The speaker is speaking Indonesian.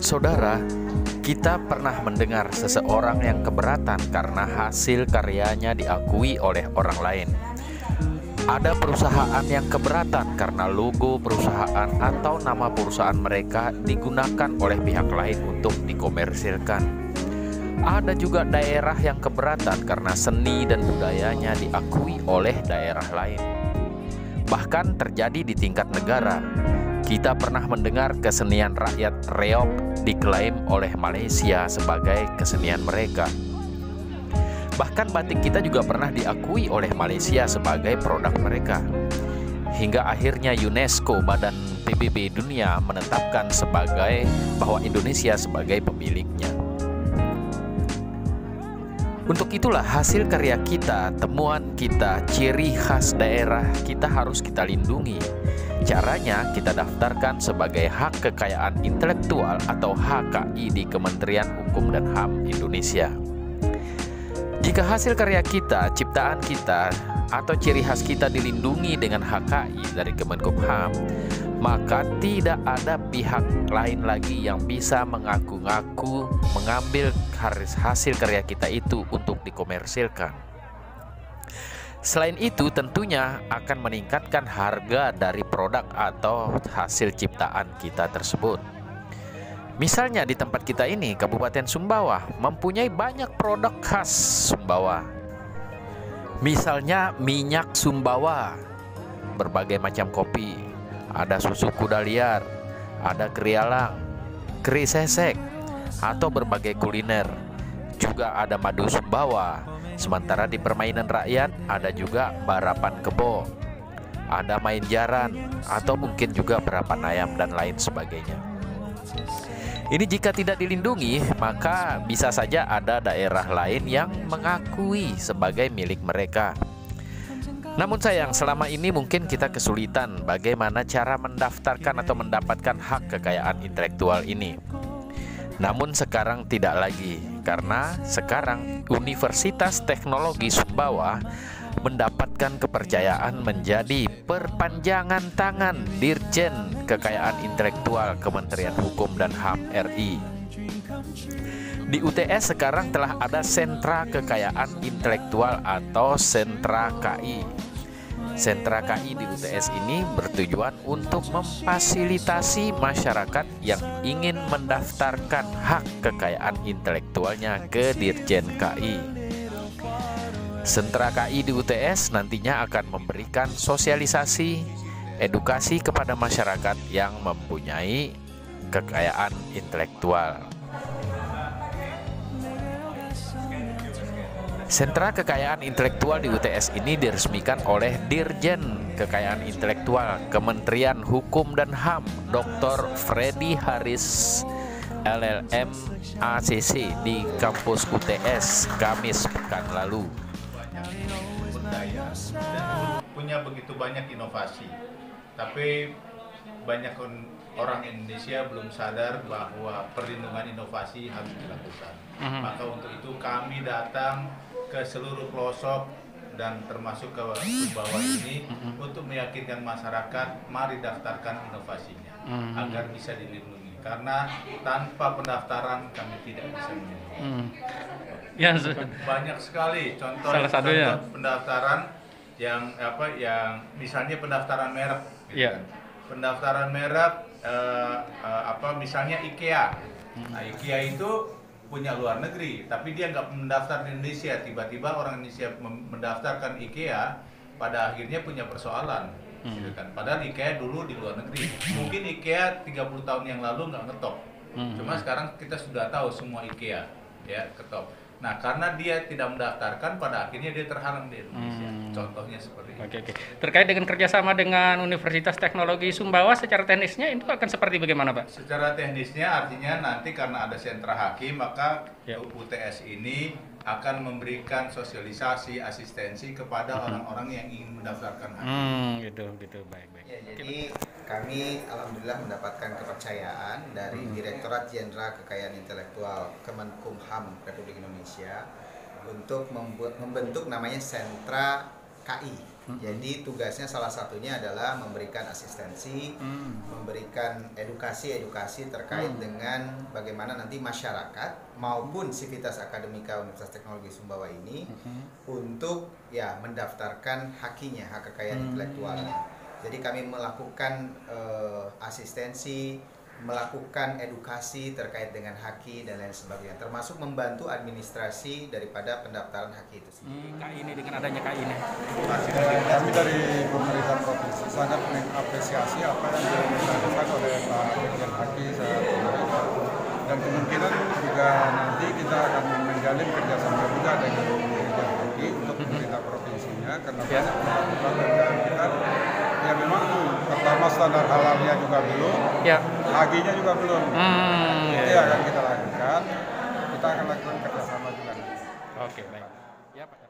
Saudara, kita pernah mendengar seseorang yang keberatan karena hasil karyanya diakui oleh orang lain. Ada perusahaan yang keberatan karena logo perusahaan atau nama perusahaan mereka digunakan oleh pihak lain untuk dikomersilkan. Ada juga daerah yang keberatan karena seni dan budayanya diakui oleh daerah lain. Bahkan terjadi di tingkat negara. Kita pernah mendengar kesenian rakyat reog diklaim oleh Malaysia sebagai kesenian mereka. Bahkan batik kita juga pernah diakui oleh Malaysia sebagai produk mereka. Hingga akhirnya UNESCO, Badan PBB Dunia, menetapkan bahwa Indonesia sebagai pemiliknya. Untuk itulah hasil karya kita, temuan kita, ciri khas daerah kita harus kita lindungi. Caranya kita daftarkan sebagai hak kekayaan intelektual atau HKI di Kementerian Hukum dan HAM Indonesia. Jika hasil karya kita, ciptaan kita, atau ciri khas kita dilindungi dengan HKI dari Kemenkumham, maka tidak ada pihak lain lagi yang bisa mengaku-ngaku mengambil hasil karya kita itu untuk dikomersilkan. Selain itu, tentunya akan meningkatkan harga dari produk atau hasil ciptaan kita tersebut. Misalnya di tempat kita ini, Kabupaten Sumbawa mempunyai banyak produk khas Sumbawa. Misalnya minyak Sumbawa, berbagai macam kopi, ada susu kuda liar, ada krialang, kri sesek, atau berbagai kuliner. Juga ada madu Sumbawa. Sementara di permainan rakyat ada juga barapan kebo, ada main jaran, atau mungkin juga berapan ayam dan lain sebagainya. Ini jika tidak dilindungi, maka bisa saja ada daerah lain yang mengakui sebagai milik mereka. Namun sayang, selama ini mungkin kita kesulitan bagaimana cara mendaftarkan atau mendapatkan hak kekayaan intelektual ini. Namun sekarang tidak lagi, karena sekarang Universitas Teknologi Sumbawa mendapatkan kepercayaan menjadi perpanjangan tangan Dirjen Kekayaan Intelektual Kementerian Hukum dan HAM RI. Di UTS sekarang telah ada Sentra Kekayaan Intelektual atau Sentra KI. Sentra KI di UTS ini bertujuan untuk memfasilitasi masyarakat yang ingin mendaftarkan hak kekayaan intelektualnya ke Dirjen KI. Sentra KI di UTS nantinya akan memberikan sosialisasi, edukasi kepada masyarakat yang mempunyai kekayaan intelektual. Sentra Kekayaan Intelektual di UTS ini diresmikan oleh Dirjen Kekayaan Intelektual Kementerian Hukum dan HAM, Dr. Freddy Haris, LLM ACC di kampus UTS Kamis pekan lalu. Budaya dan punya begitu banyak inovasi, tapi banyak orang Indonesia belum sadar bahwa perlindungan inovasi harus dilakukan. Maka untuk itu kami datang ke seluruh pelosok dan termasuk ke Sumbawa ini untuk meyakinkan masyarakat, mari daftarkan inovasinya agar bisa dilindungi. Karena tanpa pendaftaran kami tidak bisa melindungi. Ya, banyak sekali contoh pendaftaran yang misalnya pendaftaran merek gitu kan. Pendaftaran merek misalnya IKEA. Nah, IKEA itu punya luar negeri tapi dia nggak mendaftar di Indonesia. Tiba-tiba orang Indonesia mendaftarkan IKEA, pada akhirnya punya persoalan gitu kan. Padahal IKEA dulu di luar negeri. Mungkin IKEA 30 tahun yang lalu nggak ngetop. Cuma sekarang kita sudah tahu semua IKEA ya ketop. Nah, karena dia tidak mendaftarkan, pada akhirnya dia terhalang di Indonesia. Contohnya seperti itu. Oke. Terkait dengan kerjasama dengan Universitas Teknologi Sumbawa, secara teknisnya itu akan seperti bagaimana, Pak? Secara teknisnya artinya nanti karena ada sentra hakim, maka UTS ini akan memberikan sosialisasi, asistensi kepada orang-orang yang ingin mendaftarkan hakim. Gitu. Baik. Ya, jadi kami alhamdulillah mendapatkan kepercayaan dari Direktorat Jenderal Kekayaan Intelektual Kemenkumham Republik Indonesia untuk membentuk namanya Sentra KI. Jadi tugasnya salah satunya adalah memberikan asistensi, memberikan edukasi terkait dengan bagaimana nanti masyarakat maupun Sivitas Akademika Universitas Teknologi Sumbawa ini untuk ya mendaftarkan hakinya, hak kekayaan intelektualnya. Jadi kami melakukan asistensi, melakukan edukasi terkait dengan haki dan lain sebagainya, termasuk membantu administrasi daripada pendaftaran haki itu sendiri. KI ini dengan adanya KI ini. Kami dari pemerintah provinsi sangat mengapresiasi apa yang dilakukan oleh Pak Dirjen Haki saat ini, dan kemungkinan juga nanti kita akan menjalin kerjasama juga dengan Dirjen Haki untuk pemerintah provinsinya, karena banyak pekerjaan kita ya memang pertama standar halalnya juga belum, hakinya juga belum. Itu yang akan kita lakukan. Kita akan lakukan kerjasama juga. Oke, baik. Ya, Pak.